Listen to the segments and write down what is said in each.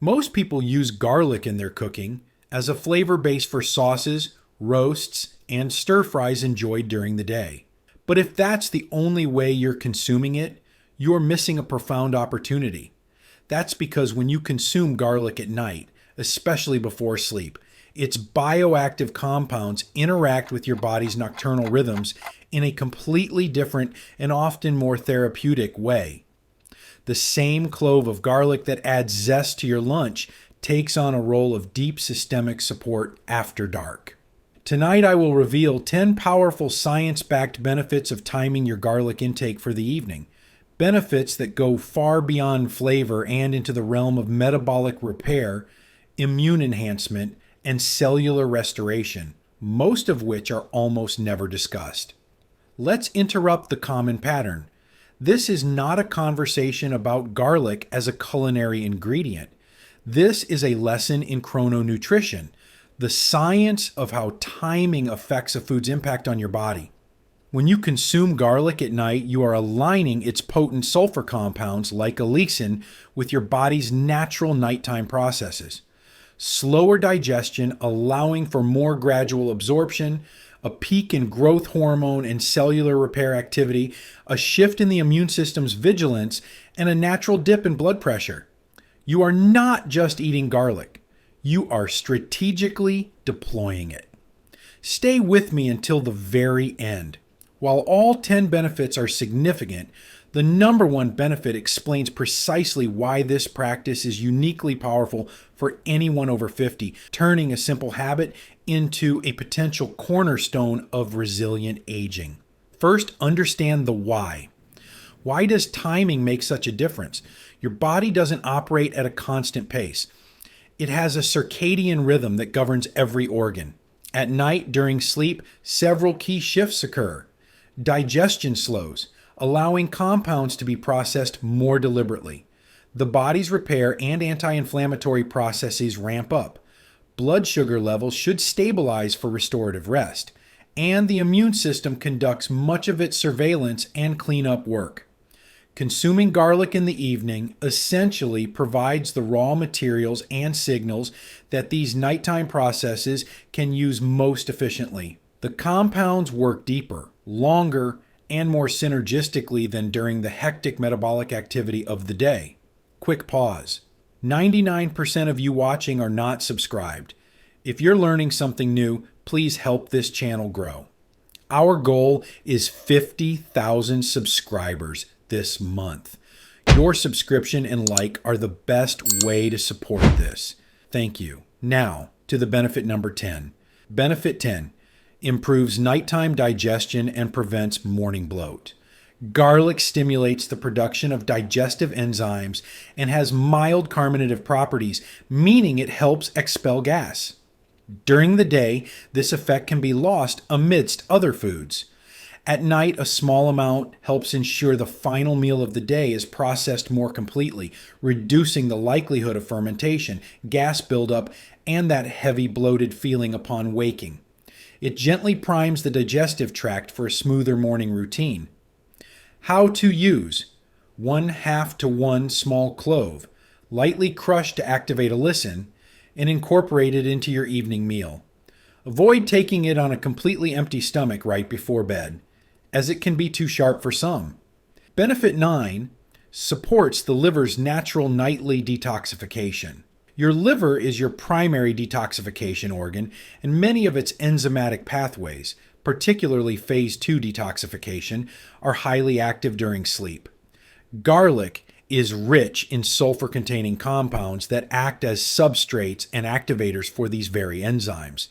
Most people use garlic in their cooking as a flavor base for sauces, roasts, and stir fries enjoyed during the day. But if that's the only way you're consuming it, you're missing a profound opportunity. That's because when you consume garlic at night, especially before sleep, its bioactive compounds interact with your body's nocturnal rhythms in a completely different and often more therapeutic way. The same clove of garlic that adds zest to your lunch takes on a role of deep systemic support after dark. Tonight I will reveal 10 powerful science-backed benefits of timing your garlic intake for the evening. Benefits that go far beyond flavor and into the realm of metabolic repair, immune enhancement, and cellular restoration, most of which are almost never discussed. Let's interrupt the common pattern. This is not a conversation about garlic as a culinary ingredient. This is a lesson in chrononutrition, the science of how timing affects a food's impact on your body. When you consume garlic at night, you are aligning its potent sulfur compounds, like allicin, with your body's natural nighttime processes. Slower digestion, allowing for more gradual absorption, a peak in growth hormone and cellular repair activity, a shift in the immune system's vigilance, and a natural dip in blood pressure. You are not just eating garlic. You are strategically deploying it. Stay with me until the very end. While all 10 benefits are significant, the number one benefit explains precisely why this practice is uniquely powerful for anyone over 50, turning a simple habit into a potential cornerstone of resilient aging. First, understand the why. Why does timing make such a difference? Your body doesn't operate at a constant pace. It has a circadian rhythm that governs every organ. At night, during sleep, several key shifts occur. Digestion slows, allowing compounds to be processed more deliberately. The body's repair and anti-inflammatory processes ramp up. Blood sugar levels should stabilize for restorative rest, and the immune system conducts much of its surveillance and cleanup work. Consuming garlic in the evening essentially provides the raw materials and signals that these nighttime processes can use most efficiently. The compounds work deeper, longer, and more synergistically than during the hectic metabolic activity of the day. Quick pause. 99% of you watching are not subscribed. If you're learning something new, please help this channel grow. Our goal is 50,000 subscribers this month. Your subscription and like are the best way to support this. Thank you. Now, to the benefit number 10. Benefit 10. Improves nighttime digestion and prevents morning bloat. Garlic stimulates the production of digestive enzymes and has mild carminative properties, meaning it helps expel gas. During the day, this effect can be lost amidst other foods. At night, a small amount helps ensure the final meal of the day is processed more completely, reducing the likelihood of fermentation, gas buildup, and that heavy bloated feeling upon waking. It gently primes the digestive tract for a smoother morning routine. How to use: 1/2 to 1 small clove, lightly crushed to activate allicin, and incorporate it into your evening meal. Avoid taking it on a completely empty stomach right before bed, as it can be too sharp for some. Benefit 9 supports the liver's natural nightly detoxification. Your liver is your primary detoxification organ, and many of its enzymatic pathways, particularly phase 2 detoxification, are highly active during sleep. Garlic is rich in sulfur-containing compounds that act as substrates and activators for these very enzymes.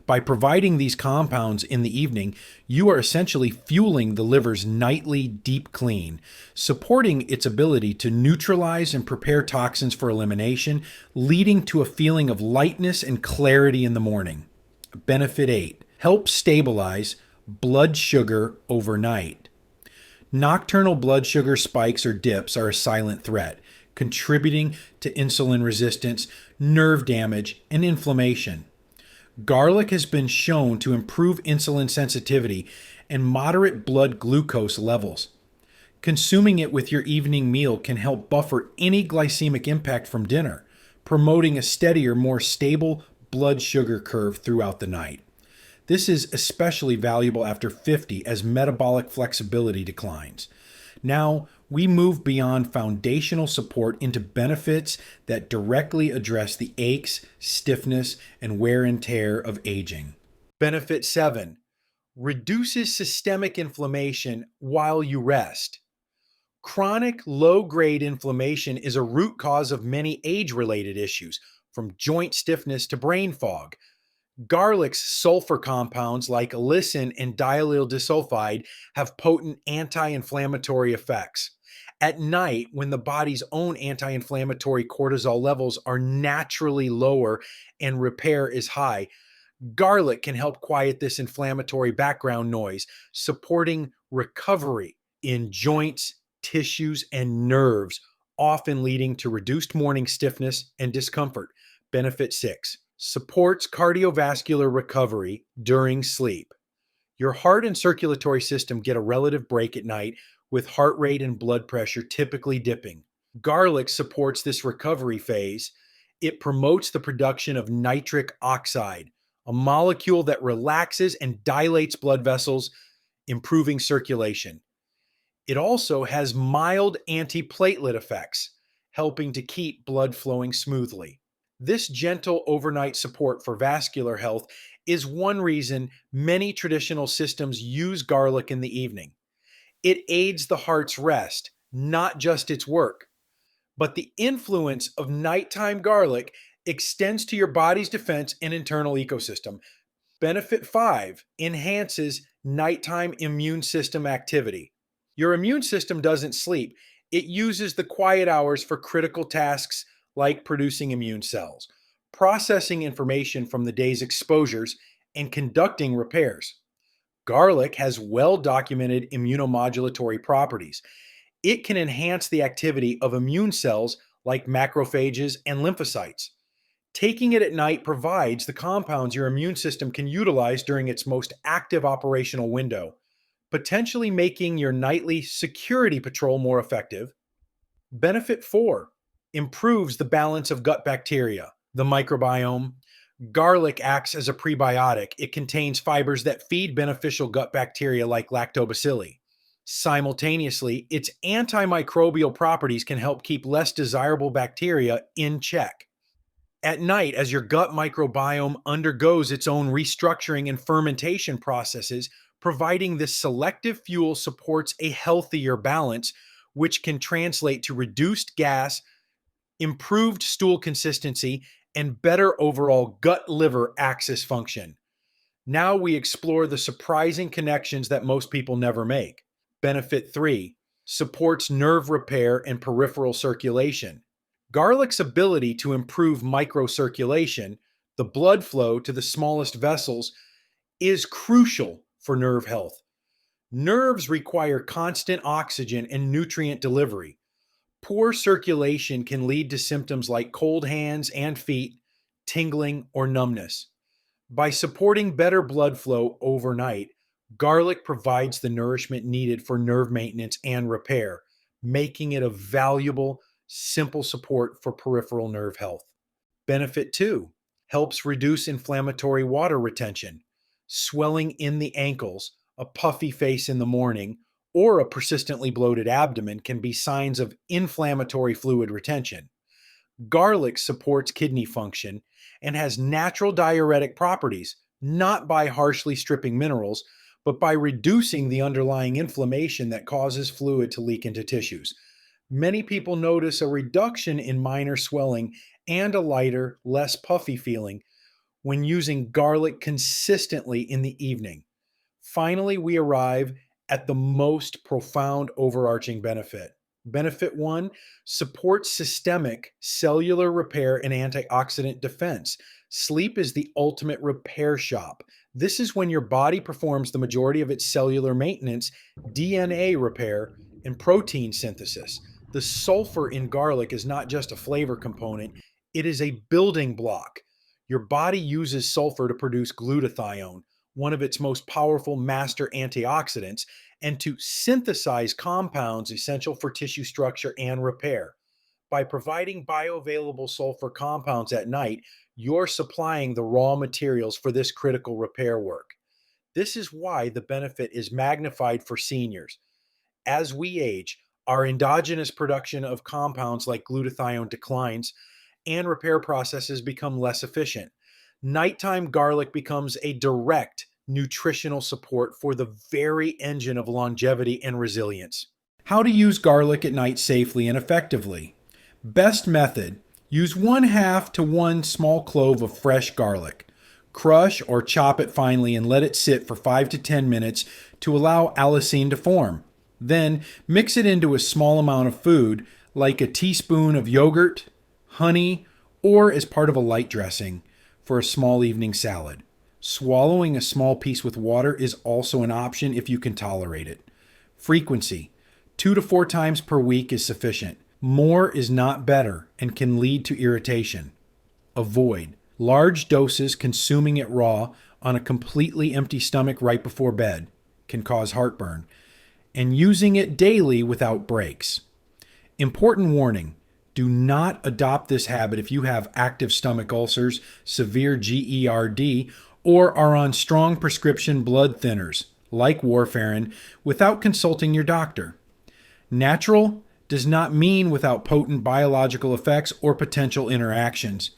By providing these compounds in the evening, you are essentially fueling the liver's nightly deep clean, supporting its ability to neutralize and prepare toxins for elimination, leading to a feeling of lightness and clarity in the morning. Benefit 8. Helps stabilize blood sugar overnight. Nocturnal blood sugar spikes or dips are a silent threat, contributing to insulin resistance, nerve damage, and inflammation. Garlic has been shown to improve insulin sensitivity and moderate blood glucose levels. Consuming it with your evening meal can help buffer any glycemic impact from dinner, promoting a steadier, more stable blood sugar curve throughout the night. This is especially valuable after 50 as metabolic flexibility declines. Now, we move beyond foundational support into benefits that directly address the aches, stiffness, and wear and tear of aging. Benefit 7: reduces systemic inflammation while you rest. Chronic low grade inflammation is a root cause of many age related issues, from joint stiffness to brain fog. Garlic's sulfur compounds like allicin and diallyl disulfide have potent anti inflammatory effects. At night, when the body's own anti inflammatory cortisol levels are naturally lower and repair is high, garlic can help quiet this inflammatory background noise, supporting recovery in joints, tissues, and nerves, often leading to reduced morning stiffness and discomfort. Benefit 6: supports cardiovascular recovery during sleep. Your heart and circulatory system get a relative break at night, with heart rate and blood pressure typically dipping. Garlic supports this recovery phase. It promotes the production of nitric oxide, a molecule that relaxes and dilates blood vessels, improving circulation. It also has mild antiplatelet effects, helping to keep blood flowing smoothly. This gentle overnight support for vascular health is one reason many traditional systems use garlic in the evening. It aids the heart's rest, not just its work. But the influence of nighttime garlic extends to your body's defense and internal ecosystem. Benefit 5: enhances nighttime immune system activity. Your immune system doesn't sleep, it uses the quiet hours for critical tasks like producing immune cells, processing information from the day's exposures, and conducting repairs. Garlic has well documented immunomodulatory properties. It can enhance the activity of immune cells like macrophages and lymphocytes. Taking it at night provides the compounds your immune system can utilize during its most active operational window, potentially making your nightly security patrol more effective. Benefit 4: improves the balance of gut bacteria, the microbiome. Garlic acts as a prebiotic. It contains fibers that feed beneficial gut bacteria like lactobacilli. Simultaneously, its antimicrobial properties can help keep less desirable bacteria in check. At night, as your gut microbiome undergoes its own restructuring and fermentation processes, providing this selective fuel supports a healthier balance, which can translate to reduced gas, improved stool consistency, and better overall gut liver axis function. Now we explore the surprising connections that most people never make. Benefit 3: supports nerve repair and peripheral circulation. Garlic's ability to improve microcirculation, the blood flow to the smallest vessels, is crucial for nerve health. Nerves require constant oxygen and nutrient delivery. Poor circulation can lead to symptoms like cold hands and feet, tingling, or numbness. By supporting better blood flow overnight, garlic provides the nourishment needed for nerve maintenance and repair, making it a valuable, simple support for peripheral nerve health. Benefit 2: helps reduce inflammatory water retention. Swelling in the ankles, a puffy face in the morning, or a persistently bloated abdomen can be signs of inflammatory fluid retention. Garlic supports kidney function and has natural diuretic properties, not by harshly stripping minerals, but by reducing the underlying inflammation that causes fluid to leak into tissues. Many people notice a reduction in minor swelling and a lighter, less puffy feeling when using garlic consistently in the evening. Finally, we arrive at the most profound overarching benefit. Benefit 1: supports systemic cellular repair and antioxidant defense. Sleep is the ultimate repair shop. This is when your body performs the majority of its cellular maintenance, DNA repair, and protein synthesis. The sulfur in garlic is not just a flavor component, it is a building block. Your body uses sulfur to produce glutathione, one of its most powerful master antioxidants, and to synthesize compounds essential for tissue structure and repair. By providing bioavailable sulfur compounds at night, you're supplying the raw materials for this critical repair work. This is why the benefit is magnified for seniors. As we age, our endogenous production of compounds like glutathione declines and repair processes become less efficient. Nighttime garlic becomes a direct nutritional support for the very engine of longevity and resilience. How to use garlic at night safely and effectively. Best method: use 1/2 to 1 small clove of fresh garlic. Crush or chop it finely and let it sit for 5 to 10 minutes to allow allicin to form. Then mix it into a small amount of food, like a teaspoon of yogurt, honey, or as part of a light dressing for a small evening salad. Swallowing a small piece with water is also an option if you can tolerate it. Frequency: 2 to 4 times per week is sufficient. More is not better and can lead to irritation. Avoid large doses. Consuming it raw on a completely empty stomach right before bed can cause heartburn, and using it daily without breaks. Important warning: do not adopt this habit if you have active stomach ulcers, severe GERD, or are on strong prescription blood thinners like warfarin without consulting your doctor. Natural does not mean without potent biological effects or potential interactions.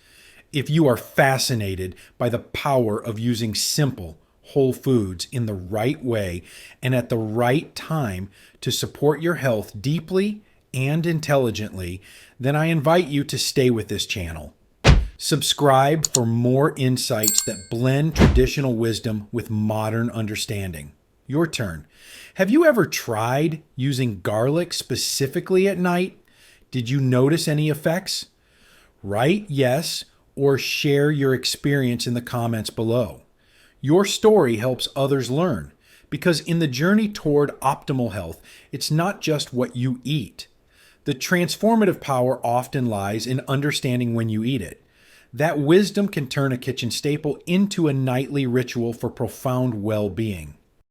If you are fascinated by the power of using simple, whole foods in the right way and at the right time to support your health deeply and intelligently, then I invite you to stay with this channel. Subscribe for more insights that blend traditional wisdom with modern understanding. Your turn. Have you ever tried using garlic specifically at night? Did you notice any effects? Write yes or share your experience in the comments below. Your story helps others learn, because in the journey toward optimal health, it's not just what you eat. The transformative power often lies in understanding when you eat it. That wisdom can turn a kitchen staple into a nightly ritual for profound well-being.